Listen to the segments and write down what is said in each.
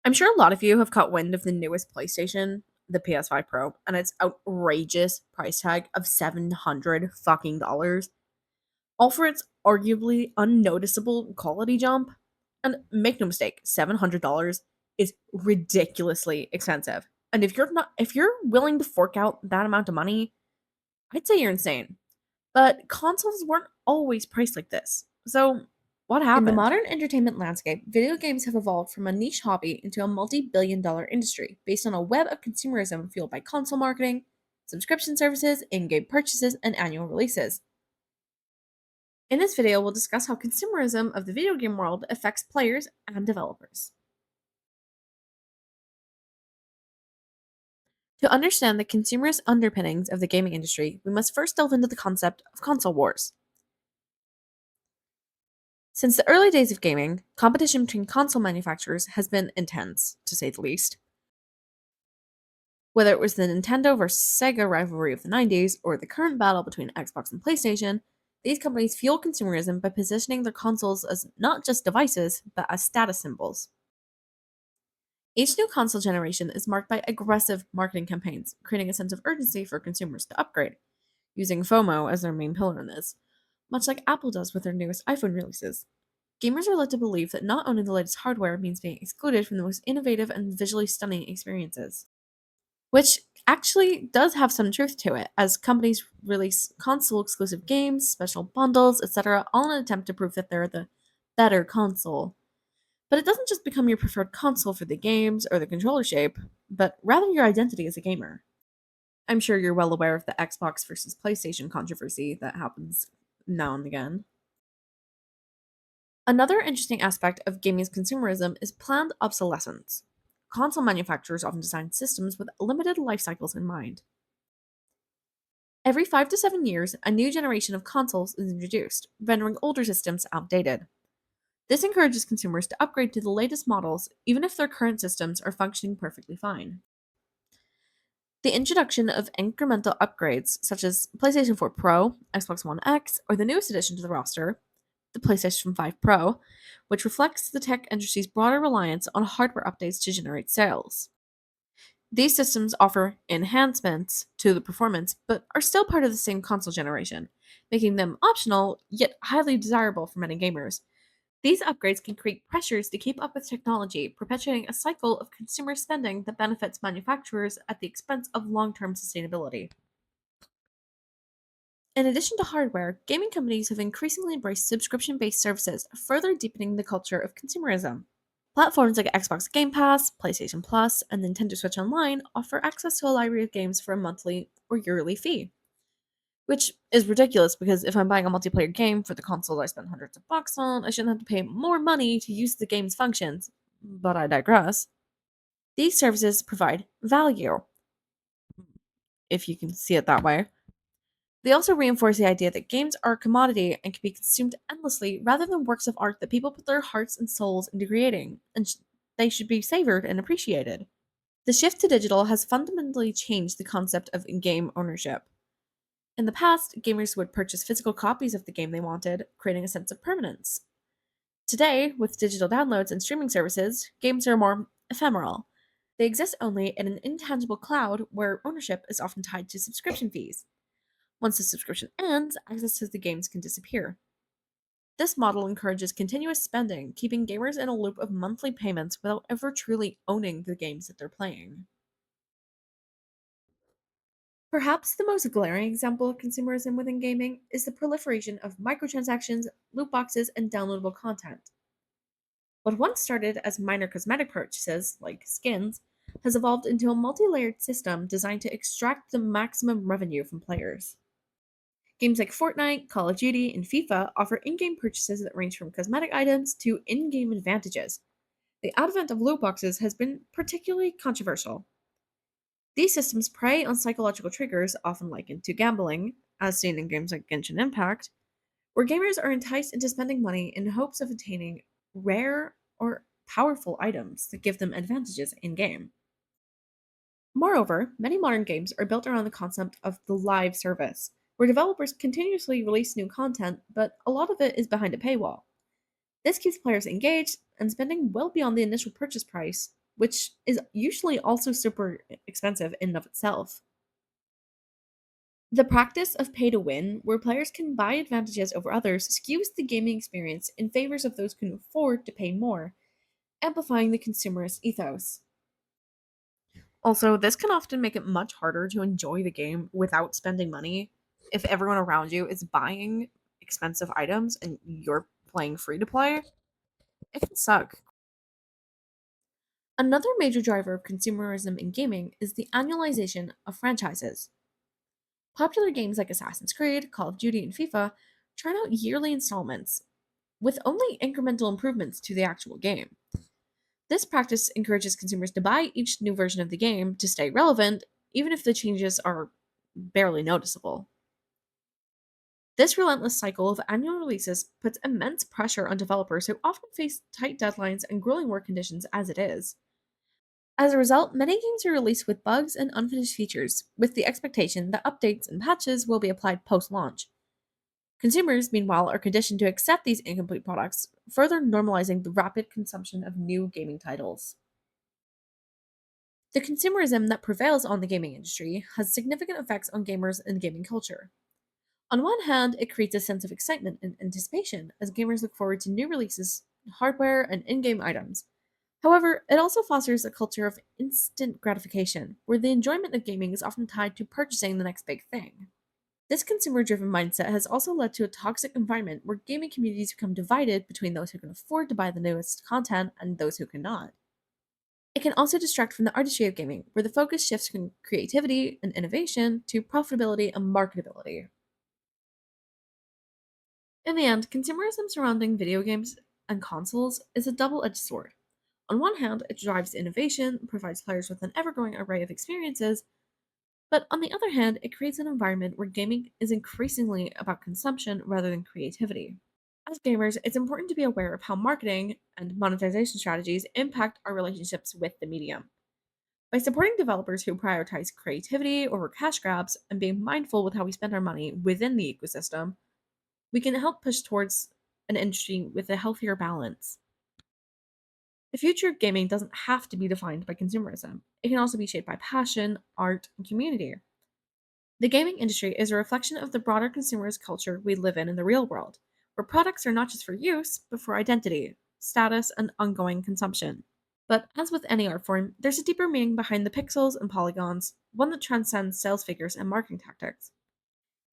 I'm sure a lot of you have caught wind of the newest PlayStation, the PS5 Pro, and its outrageous price tag of $700 fucking dollars, all for its arguably unnoticeable quality jump. And make no mistake, $700 is ridiculously expensive. And if you're willing to fork out that amount of money, I'd say you're insane. But consoles weren't always priced like this. So, what In the happened? modern entertainment landscape, video games have evolved from a niche hobby into a multi-billion-dollar industry based on a web of consumerism fueled by console marketing, subscription services, in-game purchases, and annual releases. In this video, we'll discuss how consumerism of the video game world affects players and developers. To understand the consumerist underpinnings of the gaming industry, we must first delve into the concept of console wars. Since the early days of gaming, competition between console manufacturers has been intense, to say the least. Whether it was the Nintendo versus Sega rivalry of the 90s or the current battle between Xbox and PlayStation, these companies fuel consumerism by positioning their consoles as not just devices, but as status symbols. Each new console generation is marked by aggressive marketing campaigns, creating a sense of urgency for consumers to upgrade, using FOMO as their main pillar in this, much like Apple does with their newest iPhone releases. Gamers are led to believe that not owning the latest hardware means being excluded from the most innovative and visually stunning experiences. Which actually does have some truth to it, as companies release console exclusive games, special bundles, etc., all in an attempt to prove that they're the better console. But it doesn't just become your preferred console for the games or the controller shape, but rather your identity as a gamer. I'm sure you're well aware of the Xbox versus PlayStation controversy that happens now and again. Another interesting aspect of gaming's consumerism is planned obsolescence. Console manufacturers often design systems with limited life cycles in mind. Every 5 to 7 years, a new generation of consoles is introduced, rendering older systems outdated. This encourages consumers to upgrade to the latest models, even if their current systems are functioning perfectly fine. The introduction of incremental upgrades, such as PlayStation 4 Pro, Xbox One X, or the newest addition to the roster, the PlayStation 5 Pro, which reflects the tech industry's broader reliance on hardware updates to generate sales. These systems offer enhancements to the performance, but are still part of the same console generation, making them optional yet highly desirable for many gamers. These upgrades can create pressures to keep up with technology, perpetuating a cycle of consumer spending that benefits manufacturers at the expense of long term sustainability. In addition to hardware, gaming companies have increasingly embraced subscription based services, further deepening the culture of consumerism. Platforms like Xbox Game Pass, PlayStation Plus, and Nintendo Switch Online offer access to a library of games for a monthly or yearly fee. Which is ridiculous because if I'm buying a multiplayer game for the console I spent hundreds of bucks on, I shouldn't have to pay more money to use the game's functions. But I digress. These services provide value, if you can see it that way. They also reinforce the idea that games are a commodity and can be consumed endlessly rather than works of art that people put their hearts and souls into creating, and they should be savored and appreciated. The shift to digital has fundamentally changed the concept of game ownership. In the past, gamers would purchase physical copies of the game they wanted, creating a sense of permanence. Today, with digital downloads and streaming services, games are more ephemeral. They exist only in an intangible cloud where ownership is often tied to subscription fees. Once the subscription ends, access to the games can disappear. This model encourages continuous spending, keeping gamers in a loop of monthly payments without ever truly owning the games that they're playing. Perhaps the most glaring example of consumerism within gaming is the proliferation of microtransactions, loot boxes, and downloadable content. What once started as minor cosmetic purchases, like skins, has evolved into a multi layered system designed to extract the maximum revenue from players. Games like Fortnite, Call of Duty, and FIFA offer in game purchases that range from cosmetic items to in game advantages. The advent of loot boxes has been particularly controversial. These systems prey on psychological triggers, often likened to gambling, as seen in games like Genshin Impact, where gamers are enticed into spending money in hopes of attaining rare or powerful items that give them advantages in game. Moreover, many modern games are built around the concept of the live service, where developers continuously release new content, but a lot of it is behind a paywall. This keeps players engaged and spending well beyond the initial purchase price, which is usually also super expensive in and of itself. The practice of pay to win, where players can buy advantages over others, skews the gaming experience in favors of those who can afford to pay more, amplifying the consumerist ethos. Also, this can often make it much harder to enjoy the game without spending money if everyone around you is buying expensive items and you're playing free to play. It can suck. Another major driver of consumerism in gaming is the annualization of franchises. Popular games like Assassin's Creed, Call of Duty, and FIFA churn out yearly installments with only incremental improvements to the actual game. This practice encourages consumers to buy each new version of the game to stay relevant, even if the changes are barely noticeable. This relentless cycle of annual releases puts immense pressure on developers who often face tight deadlines and grueling work conditions as it is. As a result, many games are released with bugs and unfinished features, with the expectation that updates and patches will be applied post launch. Consumers, meanwhile, are conditioned to accept these incomplete products, further normalizing the rapid consumption of new gaming titles. The consumerism that prevails on the gaming industry has significant effects on gamers and gaming culture. On one hand, it creates a sense of excitement and anticipation as gamers look forward to new releases, hardware, and in game items. However, it also fosters a culture of instant gratification, where the enjoyment of gaming is often tied to purchasing the next big thing. This consumer driven mindset has also led to a toxic environment where gaming communities become divided between those who can afford to buy the newest content and those who cannot. It can also distract from the artistry of gaming, where the focus shifts from creativity and innovation to profitability and marketability. In the end, consumerism surrounding video games and consoles is a double edged sword. On one hand, it drives innovation, provides players with an ever growing array of experiences, but on the other hand, it creates an environment where gaming is increasingly about consumption rather than creativity. As gamers, it's important to be aware of how marketing and monetization strategies impact our relationships with the medium. By supporting developers who prioritize creativity over cash grabs and being mindful with how we spend our money within the ecosystem, we can help push towards an industry with a healthier balance. The future of gaming doesn't have to be defined by consumerism. It can also be shaped by passion, art, and community. The gaming industry is a reflection of the broader consumerist culture we live in the real world, where products are not just for use, but for identity, status, and ongoing consumption. But as with any art form, there's a deeper meaning behind the pixels and polygons, one that transcends sales figures and marketing tactics.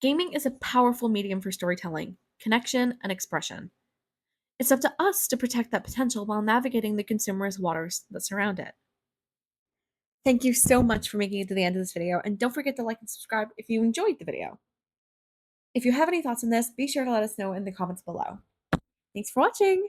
Gaming is a powerful medium for storytelling, connection, and expression. It's up to us to protect that potential while navigating the consumerist waters that surround it. Thank you so much for making it to the end of this video, and don't forget to like and subscribe if you enjoyed the video. If you have any thoughts on this, be sure to let us know in the comments below. Thanks for watching!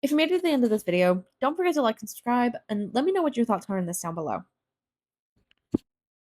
If you made it to the end of this video, don't forget to like and subscribe, and let me know what your thoughts are on this down below.